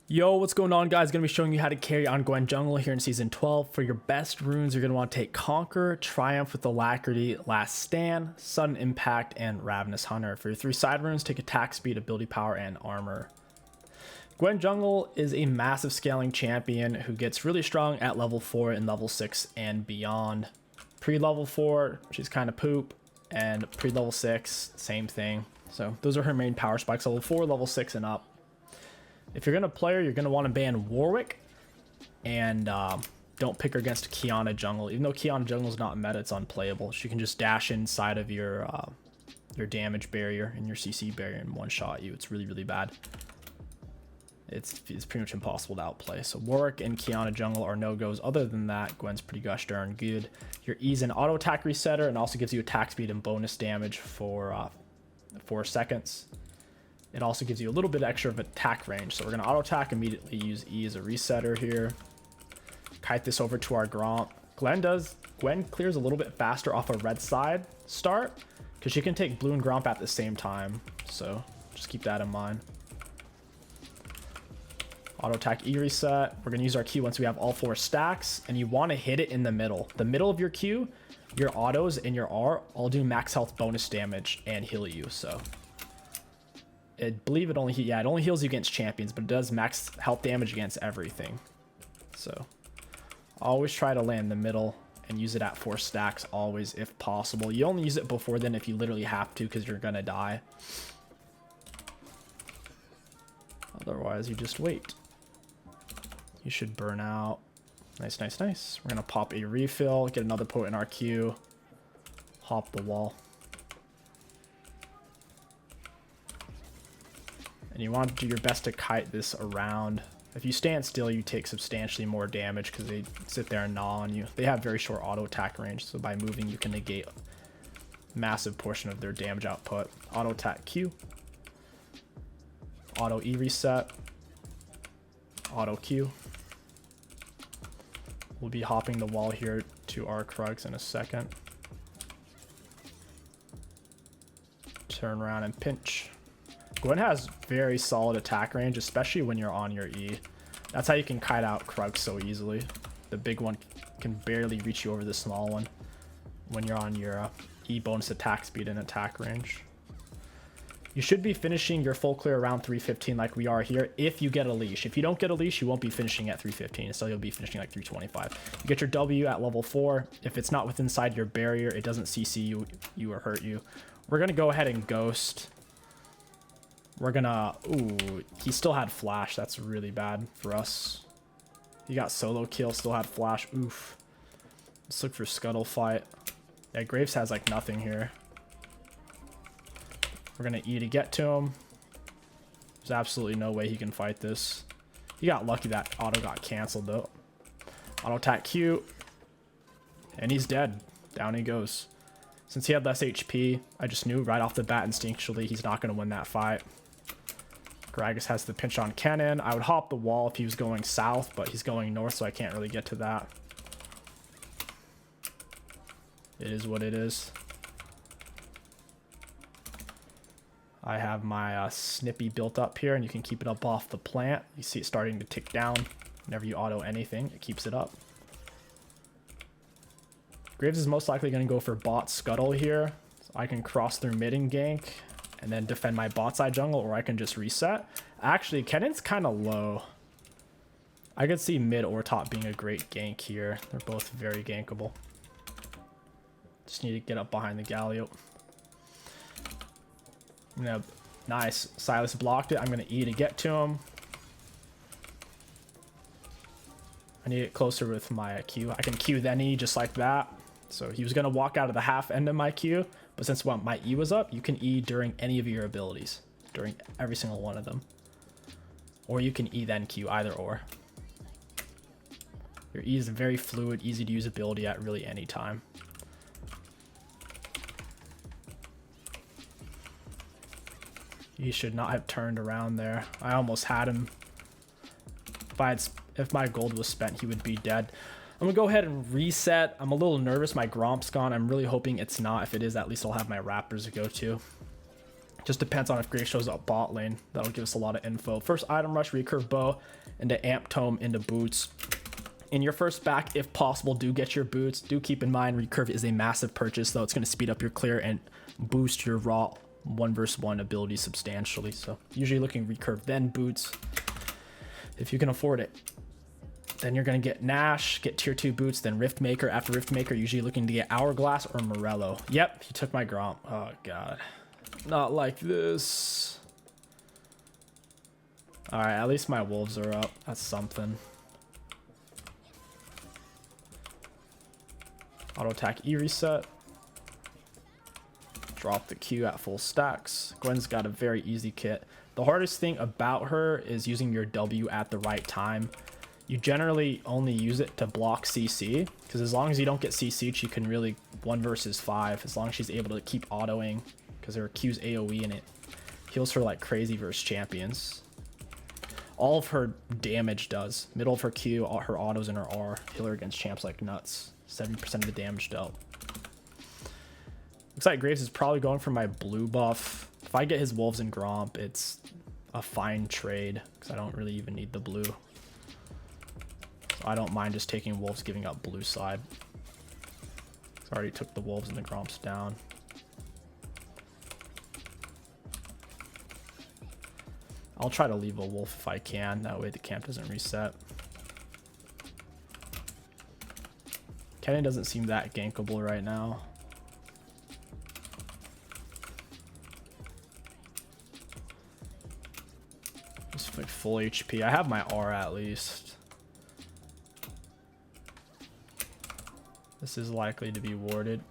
Yo, what's going on, guys? Gonna be showing you how to carry on Gwen jungle here in season 12. For your best runes, you're gonna want to take Conquer, Triumph with Alacrity, Last Stand, Sudden Impact, and Ravenous Hunter. For your 3 side runes, take Attack Speed, Ability Power, and Armor. Gwen jungle is a massive scaling champion who gets really strong at level 4 and level 6 and beyond. Pre-level 4, she's kind of poop, and pre-level 6, same thing. So those are her main power spikes, level 4, level 6, and up. If you're going to play her, you're going to want to ban Warwick, and don't pick her against Qiyana jungle. Even though Qiyana jungle is not meta, it's unplayable. She can just dash inside of your damage barrier and your CC barrier and one-shot you. It's really, really bad. It's pretty much impossible to outplay. So Warwick and Qiyana jungle are no-goes. Other than that, Gwen's pretty gosh darn good. Your E's an auto-attack resetter and also gives you attack speed and bonus damage for 4 seconds. It also gives you a little bit extra of attack range. So we're going to auto attack, immediately use E as a resetter here. Kite this over to our Gromp. Gwen clears a little bit faster off a red side start because she can take blue and Gromp at the same time. So just keep that in mind. Auto attack E reset. We're going to use our Q once we have all 4 stacks, and you want to hit it in the middle. The middle of your Q, your autos, and your R all do max health bonus damage and heal you. So I believe it only heals you against champions, but it does max health damage against everything. So always try to land the middle and use it at 4 stacks always if possible. You only use it before then if you literally have to, because you're gonna die. Otherwise you just wait. You should burn out. Nice, nice, nice. We're gonna pop a refill, get another pote in our queue, hop the wall. And you want to do your best to kite this around. If you stand still, you take substantially more damage because they sit there and gnaw on you. They have very short auto attack range, so by moving you can negate a massive portion of their damage output. Auto attack Q. Auto E reset. Auto Q. We'll be hopping the wall here to our Krugs in a second. Turn around and pinch. Gwen has very solid attack range, especially when you're on your E. That's how you can kite out Krug so easily. The big one can barely reach you over the small one when you're on your E bonus attack speed and attack range. You should be finishing your full clear around 315 like we are here if you get a leash. If you don't get a leash, you won't be finishing at 315. So you'll be finishing like 325. You get your W at level 4. If it's not within inside your barrier, it doesn't CC you or hurt you. We're going to go ahead and ghost. We're gonna, ooh, he still had flash. That's really bad for us. He got solo kill, still had flash. Oof. Let's look for scuttle fight. Yeah, Graves has like nothing here. We're gonna E to get to him. There's absolutely no way he can fight this. He got lucky that auto got canceled though. Auto attack Q. And he's dead. Down he goes. Since he had less HP, I just knew right off the bat instinctually he's not gonna win that fight. Gragas has the pinch on Kennen. I would hop the wall if he was going south, but he's going north, so I can't really get to that. It is what it is. I have my Snippy built up here, and you can keep it up off the plant. You see it starting to tick down. Whenever you auto anything, it keeps it up. Graves is most likely going to go for bot scuttle here. So I can cross through mid and gank and then defend my bot side jungle, or I can just reset. Actually, Kennen's kind of low. I could see mid or top being a great gank here. They're both very gankable. Just need to get up behind the Galio. Nice. Silas blocked it. I'm going to E to get to him. I need to get closer with my Q. I can Q then E just like that. So he was going to walk out of the half end of my Q, but since my E was up, you can E during any of your abilities, during every single one of them. Or you can E then Q, either or. Your E is a very fluid, easy to use ability at really any time. He should not have turned around there. I almost had him. If my gold was spent, he would be dead. I'm gonna go ahead and reset. I'm a little nervous my Gromp's gone. I'm really hoping it's not. If it is, at least I'll have my Raptors to go to. Just depends on if Graves shows up bot lane. That'll give us a lot of info. First item rush, recurve bow into amp tome into boots. In your first back, if possible, do get your boots. Do keep in mind recurve is a massive purchase, though. It's going to speed up your clear and boost your raw 1v1 ability substantially. So usually looking recurve then boots if you can afford it. Then you're going to get Nash, get tier 2 boots, then Riftmaker. After Riftmaker, usually looking to get Hourglass or Morello. Yep, he took my Gromp. Oh, God. Not like this. All right, at least my wolves are up. That's something. Auto attack E reset. Drop the Q at full stacks. Gwen's got a very easy kit. The hardest thing about her is using your W at the right time. You generally only use it to block CC, because as long as you don't get CC'd, she can really 1 versus 5, as long as she's able to keep autoing, because her Q's AoE and it heals her like crazy versus champions. All of her damage does. Middle of her Q, all her autos and her R heal her against champs like nuts. 70% of the damage dealt. Looks like Graves is probably going for my blue buff. If I get his wolves and Gromp, it's a fine trade, because I don't really even need the blue. I don't mind just taking wolves, giving up blue side. I already took the wolves and the Gromps down. I'll try to leave a wolf if I can. That way the camp doesn't reset. Kennen doesn't seem that gankable right now. Just like full HP. I have my R at least. This is likely to be warded.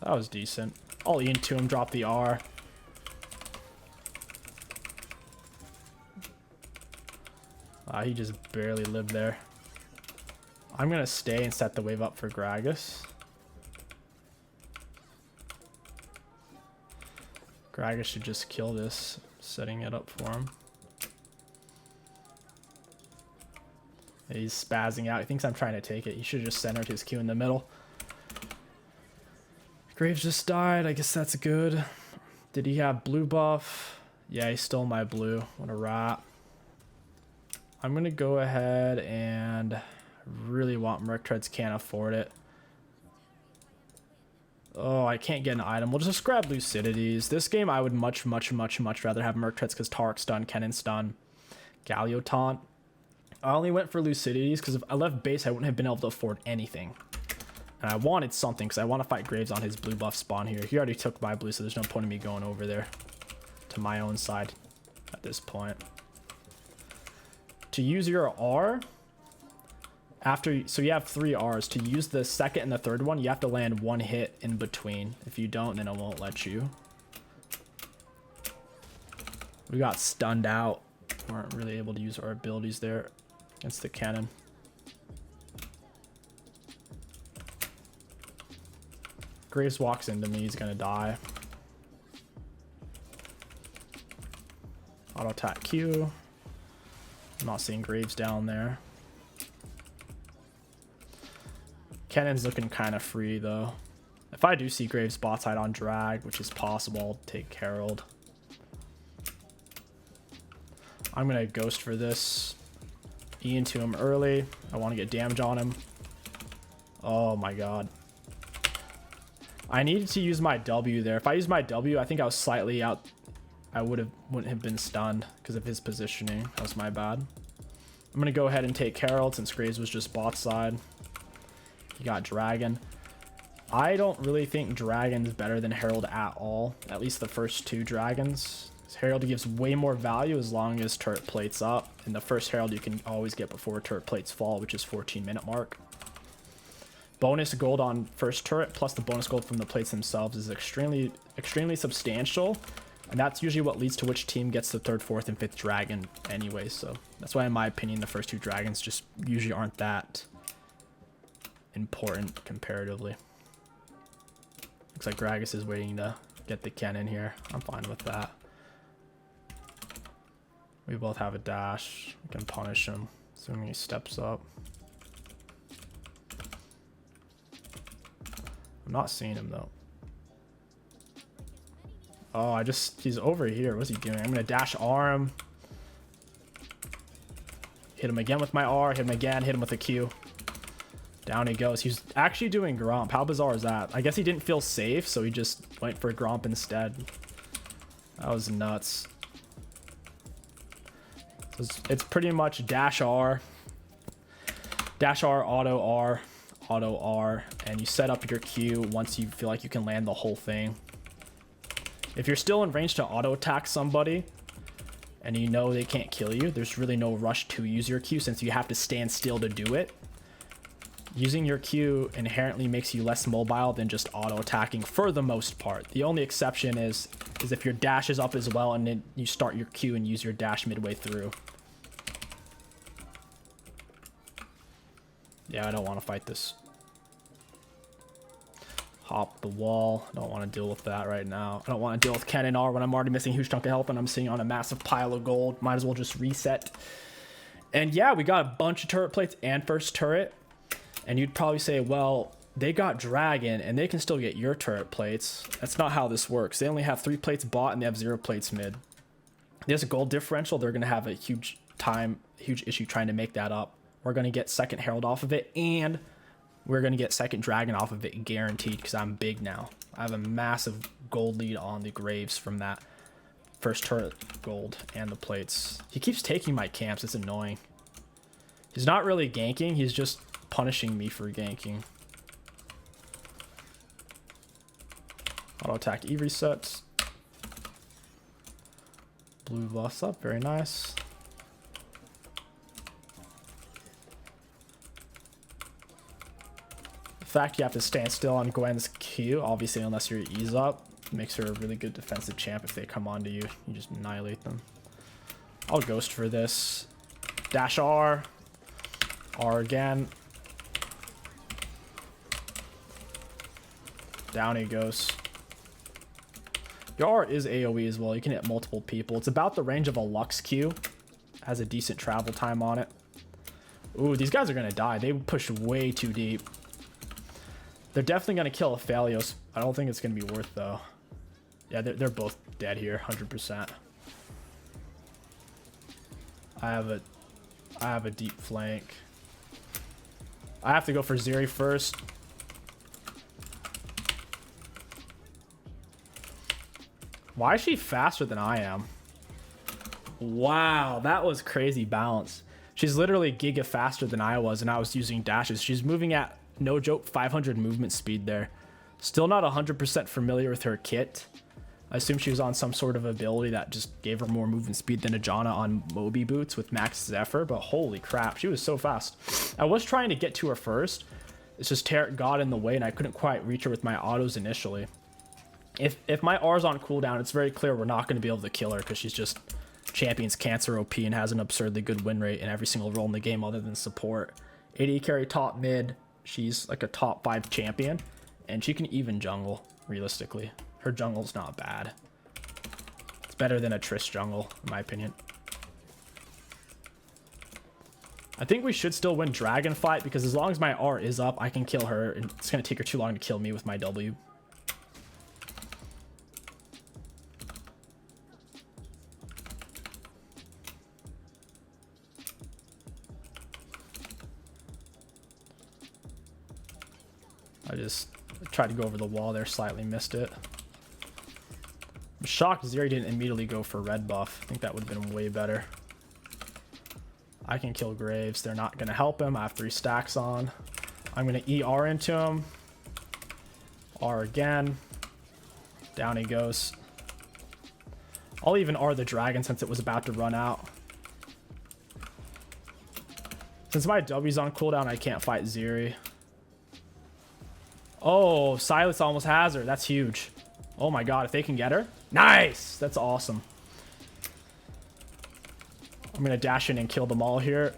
That was decent. I'll E into him, drop the R. He just barely lived there. I'm gonna stay and set the wave up for Gragas. Gragas should just kill this, setting it up for him. He's spazzing out. He thinks I'm trying to take it. He should have just centered his Q in the middle. Graves just died. I guess that's good. Did he have blue buff? Yeah, he stole my blue. What a rat. I'm going to go ahead and really want Merc Treads. Can't afford it. Oh, I can't get an item. We'll just grab Lucidities. This game, I would much rather have Merc Treads because Tarek's done, Kennen's done, Galio taunt. I only went for Lucidities because if I left base, I wouldn't have been able to afford anything. And I wanted something because I want to fight Graves on his blue buff spawn here. He already took my blue, so there's no point in me going over there to my own side at this point. To use your R, so you have 3 Rs. To use the second and the third one, you have to land 1 hit in between. If you don't, then it won't let you. We got stunned out. We weren't really able to use our abilities there against the cannon. Graves walks into me, he's gonna die. Auto attack Q. I'm not seeing Graves down there. Cannon's looking kind of free though. If I do see Graves bot side on drag, which is possible, I'll take Herald. I'm gonna ghost for this. E into him early. I want to get damage on him. Oh my god. I needed to use my W there. If I used my W, I think I was slightly out. I wouldn't have been stunned because of his positioning. That was my bad. I'm gonna go ahead and take Herald since Graves was just bot side. He got Dragon. I don't really think Dragon's better than Herald at all. At least the first 2 Dragons. Herald gives way more value as long as turret plates up. And the first Herald you can always get before turret plates fall, which is 14-minute mark. Bonus gold on first turret plus the bonus gold from the plates themselves is extremely substantial. And that's usually what leads to which team gets the 3rd, 4th, and 5th dragon anyway. So that's why, in my opinion, the first 2 dragons just usually aren't that important comparatively. Looks like Gragas is waiting to get the cannon here. I'm fine with that. We both have a dash. We can punish him assuming he steps up. I'm not seeing him though. Oh, he's over here. What's he doing? I'm gonna dash R him. Hit him again with my R, hit him again, hit him with a Q. Down he goes. He's actually doing Gromp. How bizarre is that? I guess he didn't feel safe, so he just went for Gromp instead. That was nuts. It's pretty much dash R, auto R, and you set up your Q once you feel like you can land the whole thing. If you're still in range to auto attack somebody, and you know they can't kill you, there's really no rush to use your Q since you have to stand still to do it. Using your Q inherently makes you less mobile than just auto attacking for the most part. The only exception is if your dash is up as well and then you start your Q and use your dash midway through. Yeah, I don't want to fight this. Hop the wall. I don't want to deal with that right now. I don't want to deal with Ken and R when I'm already missing a huge chunk of health and I'm sitting on a massive pile of gold. Might as well just reset. And yeah, we got a bunch of turret plates and first turret. And you'd probably say, well, they got dragon and they can still get your turret plates. That's not how this works. They only have 3 plates bot and they have 0 plates mid. There's a gold differential. They're going to have a huge issue trying to make that up. We're going to get second herald off of it, and we're going to get second dragon off of it guaranteed because I'm big now. I have a massive gold lead on the graves from that first turret gold and the plates. He keeps taking my camps. It's annoying. He's not really ganking. He's just punishing me for ganking. Auto attack E resets. Blue buffs up. Very nice. The fact you have to stand still on Gwen's Q, obviously unless your E's up, makes her a really good defensive champ. If they come onto you, you just annihilate them. I'll ghost for this. Dash R. R again. Down he goes. Your R is AoE as well. You can hit multiple people. It's about the range of a Lux Q. Has a decent travel time on it. Ooh, these guys are going to die. They push way too deep. They're definitely going to kill 𝗕𝘂𝘀𝗀𝗀𝗃. I don't think it's going to be worth, though. Yeah, they're both dead here, 100%. I have a deep flank. I have to go for Zeri first. Why is she faster than I am? Wow, that was crazy balance. She's literally giga faster than I was, and I was using dashes. She's moving at, no joke, 500 movement speed there. Still not 100% familiar with her kit. I assume she was on some sort of ability that just gave her more movement speed than Ajana on Moby boots with Max Zephyr, but holy crap, she was so fast. I was trying to get to her first. It's just Tarek got in the way and I couldn't quite reach her with my autos initially. If my R's on cooldown, it's very clear we're not going to be able to kill her because she's just Champion's Cancer OP and has an absurdly good win rate in every single role in the game other than support. AD carry top mid. She's like a top 5 champion and she can even jungle realistically. Her jungle's not bad. It's better than a Triss jungle, in my opinion. I think we should still win Dragon Fight because as long as my R is up, I can kill her. And it's going to take her too long to kill me with my W. I just tried to go over the wall there, slightly missed it. I'm shocked Zeri didn't immediately go for red buff. I think that would have been way better. I can kill Graves. They're not going to help him. I have 3 stacks on. I'm going to ER into him. R again. Down he goes. I'll even R the dragon since it was about to run out. Since my W's on cooldown, I can't fight Zeri. Oh, Silas almost has her. That's huge. Oh my god, if they can get her. Nice! That's awesome. I'm going to dash in and kill them all here.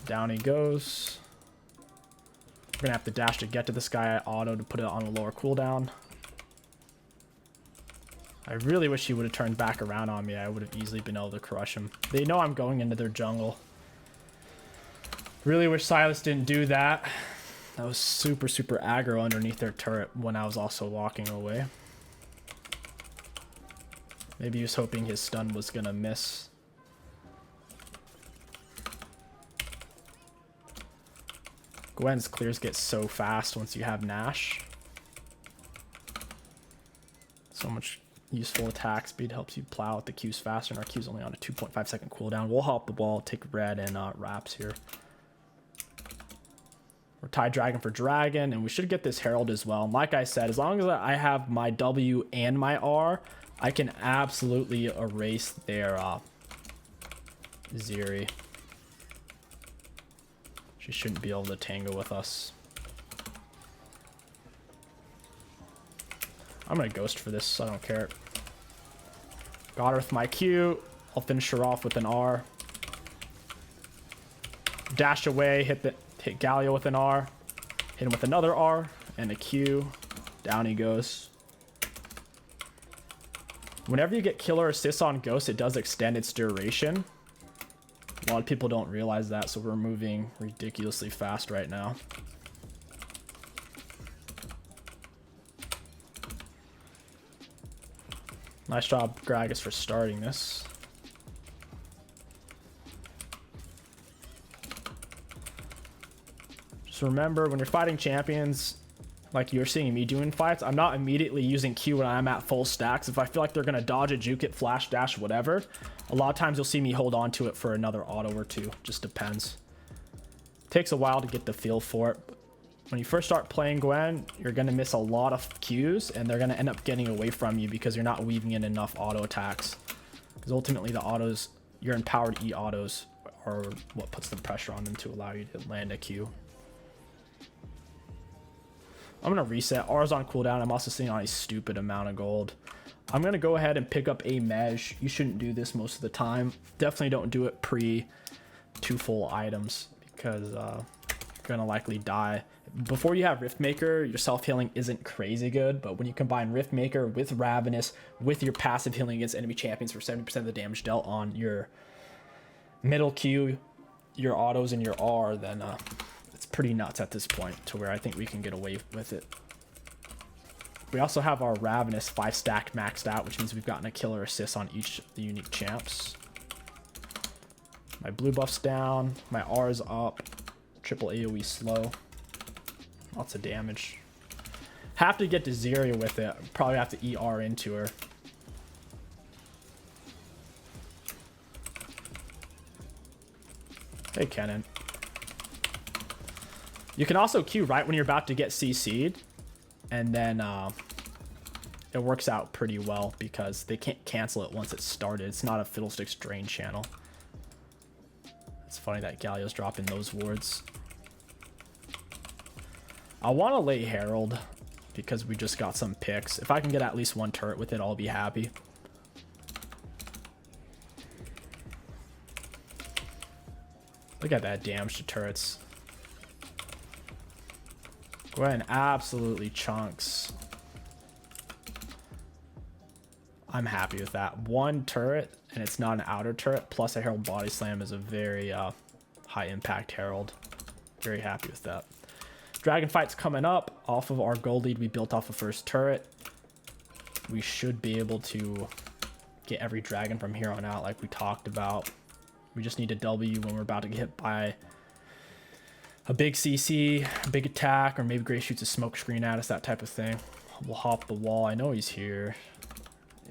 Down he goes. We're going to have to dash to get to this guy at auto to put it on a lower cooldown. I really wish he would have turned back around on me. I would have easily been able to crush him. They know I'm going into their jungle. Really wish Silas didn't do that. That was super aggro underneath their turret when I was also walking away. Maybe he was hoping his stun was gonna miss. Gwen's clears get so fast once you have Nash. So much useful attack speed helps you plow with the Qs faster, and our Q's only on a 2.5-second cooldown. We'll hop the wall, take red and wraps here. We're tied dragon for dragon, and we should get this herald as well. And like I said, as long as I have my W and my R, I can absolutely erase their Zeri. She shouldn't be able to tango with us. I'm gonna ghost for this, so I don't care. Got her with my Q. I'll finish her off with an R. Dash away, hit 𝗕𝗂𝐈𝐀𝐋𝐒 with an R. Hit him with another R and a Q. Down he goes. Whenever you get killer assists on Ghost, it does extend its duration. A lot of people don't realize that, so we're moving ridiculously fast right now. Nice job, Gragas, for starting this. Just remember, when you're fighting champions, like you're seeing me doing fights, I'm not immediately using Q when I'm at full stacks. If I feel like they're going to dodge a juke it, flash dash, whatever, a lot of times you'll see me hold on to it for another auto or two. Just depends. Takes a while to get the feel for it. When you first start playing Gwen, you're going to miss a lot of Qs, and they're going to end up getting away from you because you're not weaving in enough auto attacks. Because ultimately the autos, your empowered E autos, are what puts the pressure on them to allow you to land a Q. I'm going to reset. R's on cooldown. I'm also sitting on a stupid amount of gold. I'm going to go ahead and pick up a Mej. You shouldn't do this most of the time. Definitely don't do it pre 2 full items because you're going to likely die. Before you have Riftmaker, your self-healing isn't crazy good, but when you combine Riftmaker with Ravenous with your passive healing against enemy champions for 70% of the damage dealt on your middle Q, your autos, and your R, then it's pretty nuts at this point to where I think we can get away with it. We also have our Ravenous 5-stack maxed out, which means we've gotten a killer assist on each of the unique champs. My blue buff's down, my R is up, triple AoE slow. Lots of damage. Have to get to Zeri with it. Probably have to ER into her. Hey, Kennen. You can also Q right when you're about to get CC'd, and then it works out pretty well because they can't cancel it once it's started. It's not a Fiddlesticks drain channel. It's funny that Galio's dropping those wards. I want to lay Herald because we just got some picks. If I can get at least one turret with it, I'll be happy. Look at that damage to turrets. Gwen absolutely chunks. I'm happy with that. One turret, and it's not an outer turret, plus a Herald Body Slam is a very high impact Herald. Very happy with that. Dragon fight's coming up off of our gold lead we built off of first turret. We should be able to get every dragon from here on out like we talked about. We just need a W when we're about to get hit by a big CC, a big attack, or maybe Gray shoots a smoke screen at us, that type of thing. We'll hop the wall. I know he's here.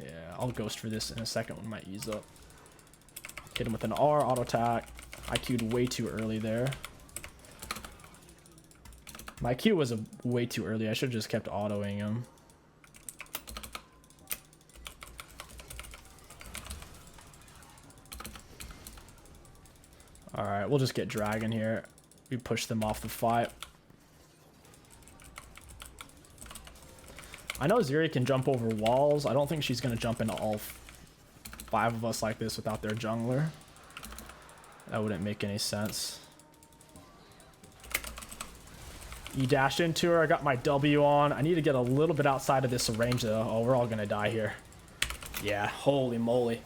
Yeah, I'll ghost for this in a second when my E's up. Hit him with an R, auto attack. I Q'd way too early there. My Q was way too early. I should have just kept autoing him. Alright, we'll just get dragon here. We push them off the fight. I know Zeri can jump over walls. I don't think she's going to jump into all 5 of us like this without their jungler. That wouldn't make any sense. E dashed into her. I got my W on. I need to get a little bit outside of this range though. Oh, we're all going to die here. Yeah, holy moly.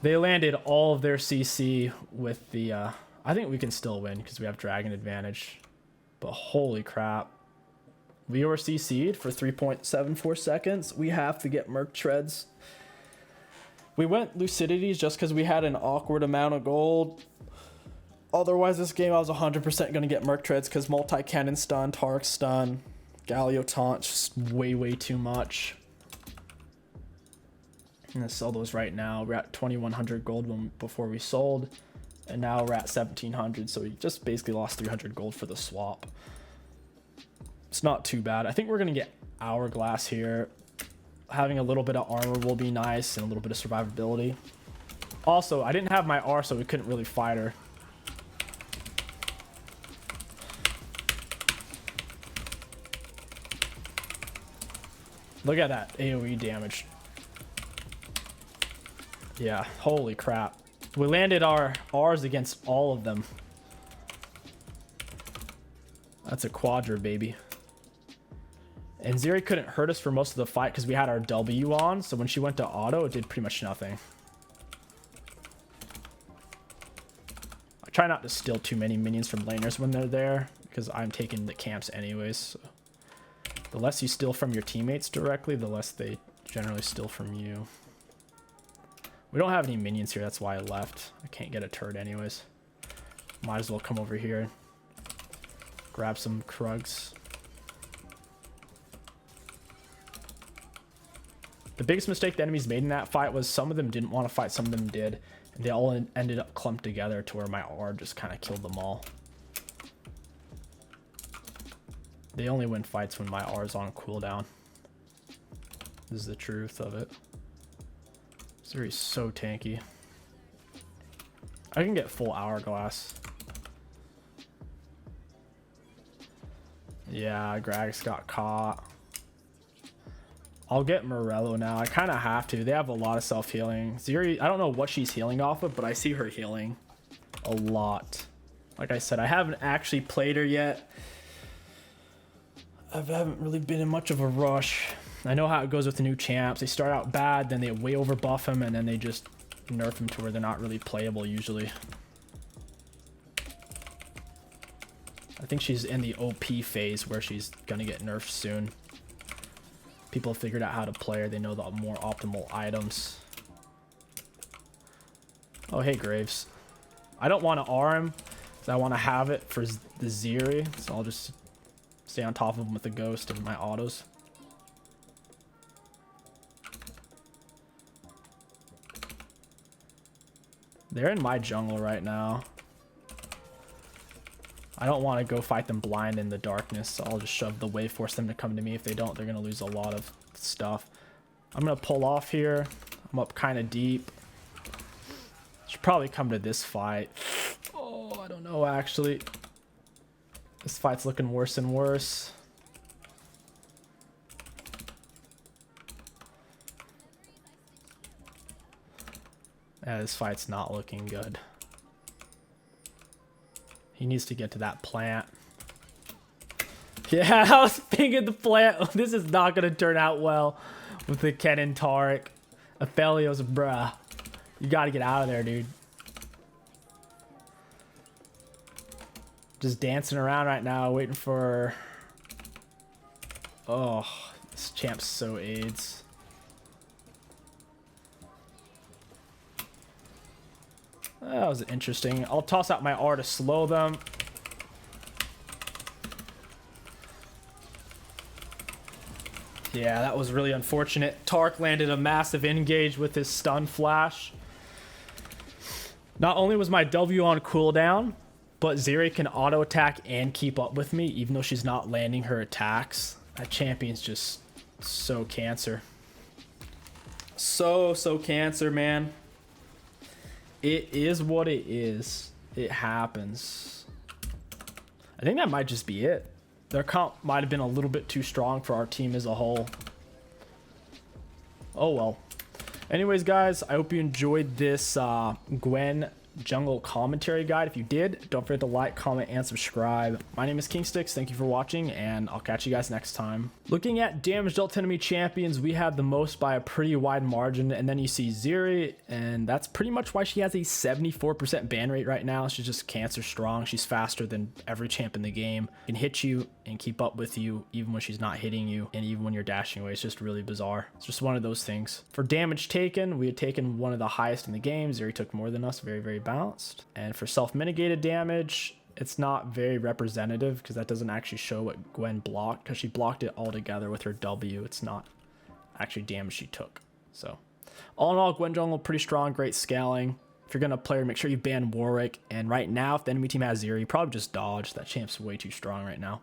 They landed all of their CC with the... I think we can still win because we have dragon advantage. But holy crap. We were CC'd for 3.74 seconds. We have to get Merc Treads. We went Lucidities just because we had an awkward amount of gold. Otherwise, this game I was 100% going to get Merc Treads because multi-cannon stun, Tark stun, Galio taunt, just way too much. I'm going to sell those right now. We're at 2,100 gold before we sold. And now we're at 1,700. So we just basically lost 300 gold for the swap. It's not too bad. I think we're going to get Hourglass here. Having a little bit of armor will be nice and a little bit of survivability. Also, I didn't have my R, so we couldn't really fight her. Look at that AoE damage. Yeah, holy crap. We landed our R's against all of them. That's a quadra, baby. And Zeri couldn't hurt us for most of the fight because we had our W on. So when she went to auto, it did pretty much nothing. I try not to steal too many minions from laners when they're there because I'm taking the camps anyways. So the less you steal from your teammates directly, the less they generally steal from you. We don't have any minions here. That's why I left. I can't get a turret anyways. Might as well come over here. Grab some Krugs. The biggest mistake the enemies made in that fight was some of them didn't want to fight, some of them did. And they all ended up clumped together to where my R just kind of killed them all. They only win fights when my R is on cooldown. This is the truth of it. Zeri's so tanky. I can get full Hourglass. Yeah, Gragas got caught. I'll get Morello now. I kind of have to. They have a lot of self-healing. Zeri, I don't know what she's healing off of, but I see her healing a lot. Like I said, I haven't actually played her yet. I haven't really been in much of a rush. I know how it goes with the new champs. They start out bad, then they way over buff him, and then they just nerf him to where they're not really playable usually. I think she's in the OP phase where she's gonna get nerfed soon. People have figured out how to play her. They know the more optimal items. Oh, hey, Graves. I don't want to R him, because I want to have it for the Zeri, so I'll just stay on top of him with the Ghost and my autos. They're in my jungle right now. I don't want to go fight them blind in the darkness, so I'll just shove the wave, force them to come to me. If they don't, they're going to lose a lot of stuff. I'm going to pull off here. I'm up kind of deep. Should probably come to this fight. Oh, I don't know, actually. This fight's looking worse and worse. Yeah, this fight's not looking good. He needs to get to that plant. Yeah, I was thinking the plant. This is not going to turn out well with the Ken and Tarek. Aphelios, bruh. You got to get out of there, dude. Just dancing around right now, waiting for... Oh, this champ's so AIDS. That was interesting. I'll toss out my R to slow them. Yeah, that was really unfortunate. Tark landed a massive engage with his stun flash. Not only was my W on cooldown, but Zeri can auto attack and keep up with me, even though she's not landing her attacks. That champion's just so cancer. So cancer, man. It is what it is. It happens. I think that might just be it. Their comp might have been a little bit too strong for our team as a whole. Oh well. Anyways, guys, I hope you enjoyed this Gwen jungle commentary guide. If you did, don't forget to like, comment, and subscribe. My name is KingStix. Thank you for watching, and I'll catch you guys next time. Looking at damage dealt to enemy champions, we have the most by a pretty wide margin, and then you see Zeri, and that's pretty much why she has a 74% ban rate right now. She's just cancer strong. She's faster than every champ in the game. Can hit you and keep up with you even when she's not hitting you, and even when you're dashing away. It's just really bizarre. It's just one of those things. For damage taken, we had taken one of the highest in the game. Zeri took more than us. Very, very balanced. And for self-mitigated damage, it's not very representative because that doesn't actually show what Gwen blocked, because she blocked it all together with her W. It's not actually damage she took. So all in all, Gwen jungle pretty strong, great scaling. If you're gonna play her, make sure you ban Warwick. And right now, if the enemy team has Zeri, probably just dodge. That champ's way too strong right now.